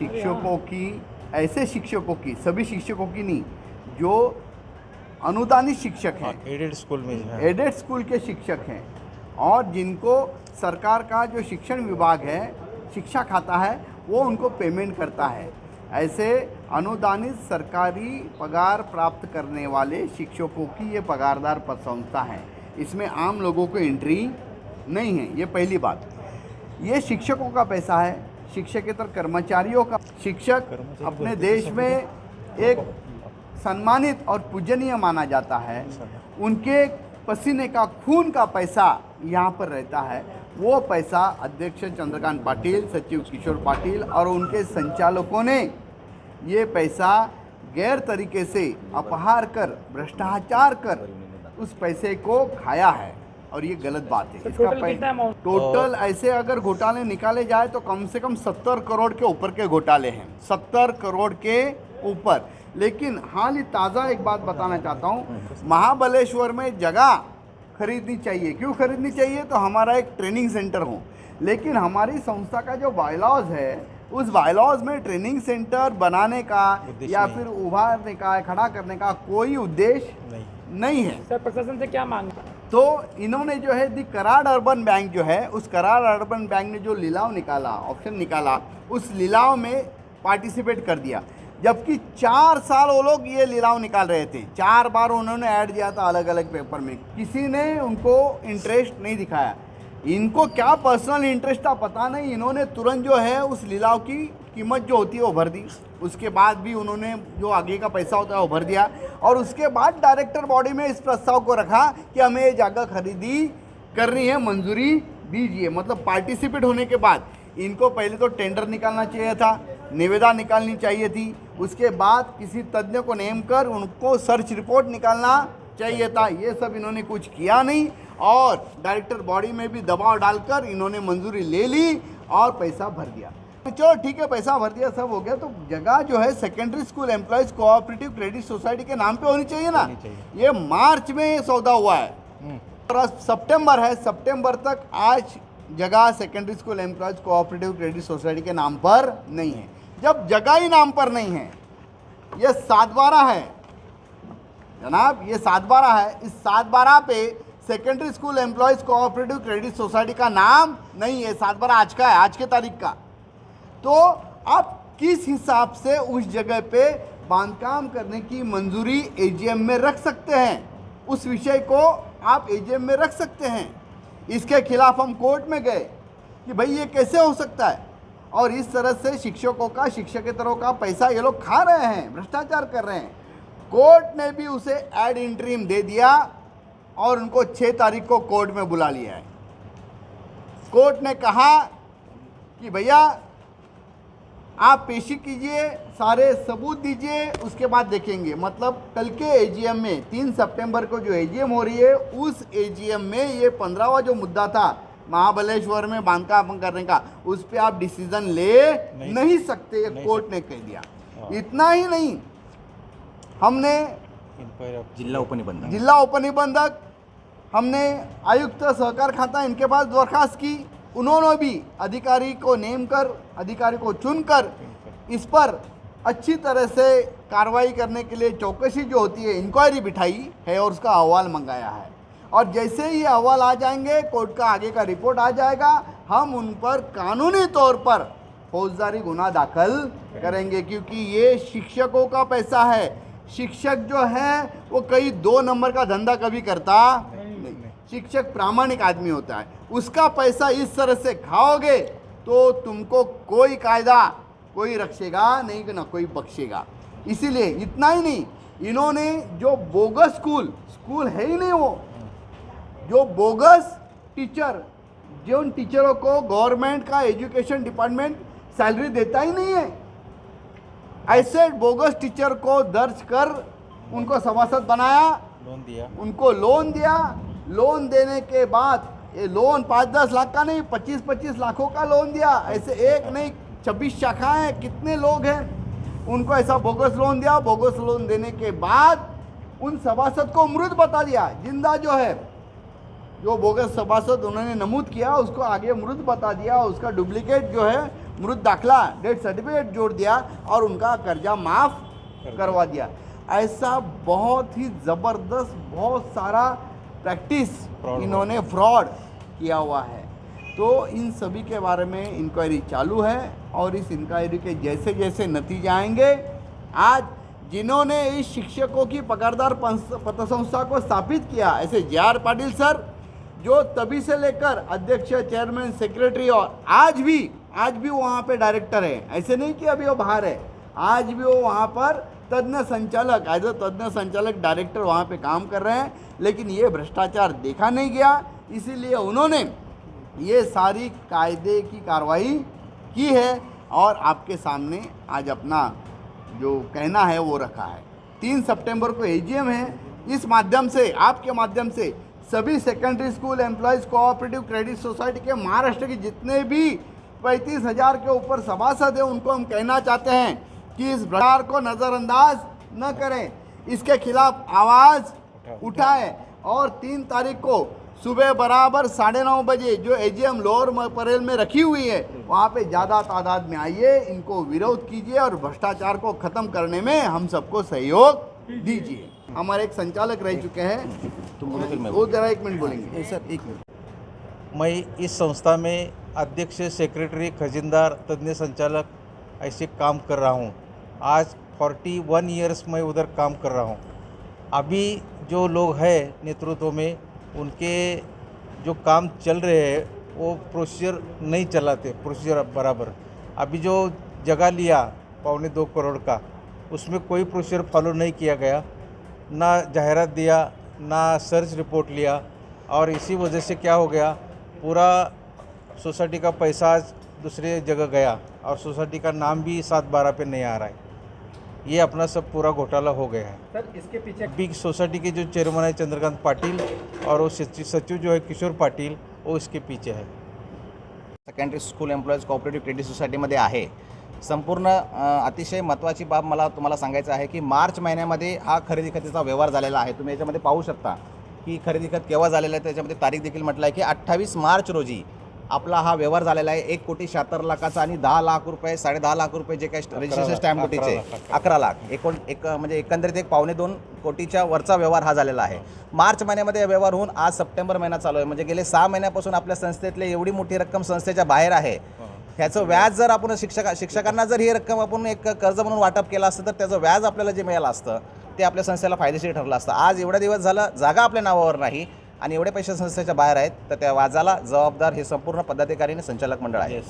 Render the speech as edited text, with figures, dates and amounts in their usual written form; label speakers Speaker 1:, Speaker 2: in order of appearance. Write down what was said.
Speaker 1: शिक्षकों की, ऐसे शिक्षकों की, सभी शिक्षकों की नहीं, जो अनुदानित शिक्षक हैं,
Speaker 2: एडेड स्कूल में है।
Speaker 1: एडेड स्कूल के शिक्षक हैं और जिनको सरकार का जो शिक्षण विभाग है, शिक्षा खाता है, वो उनको पेमेंट करता है, ऐसे अनुदानित सरकारी पगार प्राप्त करने वाले शिक्षकों की ये पगारदार पद संस्था है। इसमें आम लोगों को एंट्री नहीं है। ये पहली बात। ये शिक्षकों का पैसा है, शिक्षकेतर कर्मचारियों का। शिक्षक अपने देश में एक सम्मानित और पूजनीय माना जाता है। उनके पसीने का, खून का पैसा यहाँ पर रहता है। वो पैसा अध्यक्ष चंद्रकांत पाटिल, सचिव किशोर पाटिल और उनके संचालकों ने ये पैसा गैर तरीके से अपहार कर, भ्रष्टाचार कर उस पैसे को खाया है और ये गलत बात है। इसका टोटल ऐसे अगर घोटाले निकाले जाए तो कम से कम 70 करोड़ के ऊपर के घोटाले हैं, 70 करोड़ के ऊपर। लेकिन हाल ही ताज़ा एक बात बताना चाहता हूँ, महाबलेश्वर में जगह खरीदनी चाहिए। क्यों खरीदनी चाहिए? तो हमारा एक ट्रेनिंग सेंटर हो। लेकिन हमारी संस्था का जो बायलॉज है, उस बायलॉज में ट्रेनिंग सेंटर बनाने का या फिर उभारने का, खड़ा करने का कोई उद्देश्य नहीं है।
Speaker 3: सर प्रशासन से क्या मांग?
Speaker 1: तो इन्होंने जो है दी कराड़ अर्बन बैंक जो है, उस कराड़ अर्बन बैंक ने जो लिलाव निकाला, ऑप्शन निकाला, उस लिलाव में पार्टिसिपेट कर दिया। जबकि 4 साल वो लोग ये लिलाव निकाल रहे थे, 4 बार उन्होंने ऐड दिया था अलग अलग पेपर में, किसी ने उनको इंटरेस्ट नहीं दिखाया। इनको क्या पर्सनल इंटरेस्ट था पता नहीं, इन्होंने तुरंत जो है उस लिलाव की कीमत जो होती है वो भर दी। उसके बाद भी उन्होंने जो आगे का पैसा होता है वो भर दिया और उसके बाद डायरेक्टर बॉडी में इस प्रस्ताव को रखा कि हमें ये जगह खरीदी करनी है, मंजूरी दीजिए। मतलब पार्टिसिपेट होने के बाद इनको पहले तो टेंडर निकालना चाहिए था, निविदा निकालनी चाहिए थी, उसके बाद किसी तज्ञ को नेम कर उनको सर्च रिपोर्ट निकालना चाहिए था। ये सब इन्होंने कुछ किया नहीं और डायरेक्टर बॉडी में भी दबाव डालकर इन्होंने मंजूरी ले ली और पैसा भर दिया। चलो ठीक है, पैसा भर दिया, सब हो गया, तो जगह जो है secondary school employees cooperative credit society के नाम पे होनी चाहिए ना। ये मार्च में ये सौदा हुआ है और सितंबर है, सितंबर तक आज जगह secondary school employees cooperative credit society के नाम पर नहीं है। जब जगह ही नाम पर नहीं है, ये 7/12 है जनाब, ये 7/12 है। इस 7/12 पे secondary school employees cooperative credit society का नाम नहीं है। 7/12 आज का है, आज के तारीख का। तो आप किस हिसाब से उस जगह पे बांधकाम करने की मंजूरी एजीएम में रख सकते हैं? उस विषय को आप एजीएम में रख सकते हैं। इसके खिलाफ हम कोर्ट में गए कि भाई ये कैसे हो सकता है, और इस तरह से शिक्षकों का, शिक्षकेतरों का पैसा ये लोग खा रहे हैं, भ्रष्टाचार कर रहे हैं। कोर्ट ने भी उसे एड इंटरिम दे दिया और उनको 6 तारीख को कोर्ट में बुला लिया है। कोर्ट ने कहा कि भैया आप पेशी कीजिए, सारे सबूत दीजिए, उसके बाद देखेंगे। मतलब कल के एजीएम में 3 सितंबर को जो एजीएम हो रही है, उस एजीएम में ये 15वां जो मुद्दा था महाबलेश्वर में बांधकाम करने का, उस पर आप डिसीजन ले नहीं सकते, कोर्ट ने कह दिया। इतना ही नहीं, हमने जिला उपनिबंधक, हमने आयुक्त सहकार खाता, इनके पास दरखास्त की। उन्होंने भी अधिकारी को नेम कर, अधिकारी को चुनकर इस पर अच्छी तरह से कार्रवाई करने के लिए चौकसी जो होती है, इंक्वायरी बिठाई है और उसका अहवाल मंगाया है। और जैसे ही अहवाल आ जाएंगे, कोर्ट का आगे का रिपोर्ट आ जाएगा, हम उन पर कानूनी तौर पर फौजदारी गुना दाखिल करेंगे, क्योंकि ये शिक्षकों का पैसा है। शिक्षक जो है वो कई 2 नंबर का धंधा कभी करता नहीं। शिक्षक प्रामाणिक आदमी होता है। उसका पैसा इस तरह से खाओगे तो तुमको कोई कायदा कोई रखेगा नहीं, ना कोई बख्शेगा। इसीलिए इतना ही नहीं, इन्होंने जो बोगस स्कूल है ही नहीं, वो जो बोगस टीचर, जिन टीचरों को गवर्नमेंट का एजुकेशन डिपार्टमेंट सैलरी देता ही नहीं है, ऐसे बोगस टीचर को दर्ज कर उनको सभासद बनाया,
Speaker 2: लोन दिया,
Speaker 1: उनको लोन दिया। लोन देने के बाद ये लोन 5-10 लाख का नहीं, 25-25 लाखों का लोन दिया। ऐसे एक नहीं, 26 शाखाएं, कितने लोग हैं, उनको ऐसा बोगस लोन दिया। बोगस लोन देने के बाद उन सभासद को मृत बता दिया, जिंदा जो है जो बोगस सभासद उन्होंने नमूद किया उसको आगे मृत बता दिया, उसका डुप्लीकेट जो है मृत दाखला डेथ सर्टिफिकेट जोड़ दिया और उनका कर्जा माफ़ करवा दिया। ऐसा बहुत ही ज़बरदस्त बहुत सारा प्रैक्टिस इन्होंने फ्रॉड किया हुआ है। तो इन सभी के बारे में इंक्वायरी चालू है और इस इंक्वायरी के जैसे जैसे नतीजे आएंगे, आज जिन्होंने इस शिक्षकों की पगारदार पतसंस्था को स्थापित किया, ऐसे जे.आर. पाटिल सर जो तभी से लेकर अध्यक्ष, चेयरमैन, सेक्रेटरी और आज भी वहाँ पे डायरेक्टर है, ऐसे नहीं कि अभी वो बाहर है, आज भी वो वहाँ पर तज्ञ संचालक एज अ तज्ञ संचालक डायरेक्टर वहाँ पे काम कर रहे हैं। लेकिन ये भ्रष्टाचार देखा नहीं गया, इसीलिए उन्होंने ये सारी कायदे की कार्रवाई की है और आपके सामने आज अपना जो कहना है वो रखा है। 3 सितंबर को एजीएम है। इस माध्यम से, आपके माध्यम से सभी secondary school employees cooperative credit society के महाराष्ट्र के जितने भी 35,000 के ऊपर सभासद हैं उनको हम कहना चाहते हैं कि इस भ्रष्टाचार को नज़रअंदाज न करें, इसके खिलाफ आवाज़ उठाएं और 3 तारीख को सुबह बराबर 9:30 बजे जो एजीएम लोअर परेल में रखी हुई है वहाँ पे ज़्यादा तादाद में आइए, इनको विरोध कीजिए और भ्रष्टाचार को ख़त्म करने में हम सबको सहयोग दीजिए। हमारे एक संचालक रह चुके हैं, वो जरा 1 मिनट बोलेंगे।
Speaker 2: Sir 1 minute. मैं इस संस्था में अध्यक्ष, सेक्रेटरी, खजीनदार, तज्ञ संचालक ऐसे काम कर रहा हूँ। आज 41 ईयर्स मैं उधर काम कर रहा हूँ। अभी जो लोग हैं नेतृत्व में उनके जो काम चल रहे हैं वो प्रोसीजर नहीं चलाते, प्रोसीजर बराबर। अभी जो जगह लिया 2.25 करोड़ का, उसमें कोई प्रोसीजर फॉलो नहीं किया गया, ना जाहिरात दिया, ना सर्च रिपोर्ट लिया और इसी वजह से क्या हो गया, पूरा सोसाइटी का पैसा आज दूसरे जगह गया और सोसाइटी का नाम भी 7/12 पे नहीं आ रहा है। ये अपना सब पूरा घोटाला हो गया है।
Speaker 3: सर इसके पीछे
Speaker 2: बिग सोसाइटी के जो चेयरमैन है चंद्रकांत पाटिल और वो सचिव जो है किशोर पाटिल, वो इसके पीछे है।
Speaker 3: Secondary school employees cooperative credit सोसायटीमध्ये आहे। संपूर्ण अतिशय महत्त्वाची बाब मला तुम्हाला सांगायचं आहे की मार्च महिन्यामध्ये हा खरेदी खताचा व्यवहार झालेला आहे। तुम्ही याच्यामध्ये पाहू शकता की खरेदी खत केव्हा झालेलं आहे, त्याच्यामध्ये तारीख देखील म्हटलं आहे की 28 मार्च रोजी आपला हा व्यवहार झालेला आहे। 1,76,00,000चा आणि 10 लाख रुपये, 10.5 लाख रुपये जे काही रजिस्ट्रेशन स्टॅम्प ड्युटीचे 11 लाख, म्हणजे एकंदरीत 1.25 कोटीच्या वरचा व्यवहार हा झालेला आहे। मार्च महिन्यामध्ये व्यवहार होऊन आज सप्टेंबर महिना चालू आहे, म्हणजे गेले 6 महिन्यापासून आपल्या संस्थेतले एवढी मोठी रक्कम संस्थेच्या बाहेर आहे। ह्याचं व्याज जर आपण शिक्षकांना जर ही रक्कम आपण एक कर्ज म्हणून वाटप केलं असतं तर त्याचं व्याज आपल्याला जे मिळालं असतं ते आपल्या संस्थेला फायदेशीर ठरलं असतं। आज एवढा दिवस झालं जागा आपल्या नावावर नाही आणि एवढे पैसे संस्थेच्या बाहेर आहेत, तर त्या व्याजाला जबाबदार हे संपूर्ण पदाधिकारी आणि संचालक मंडळ आहे।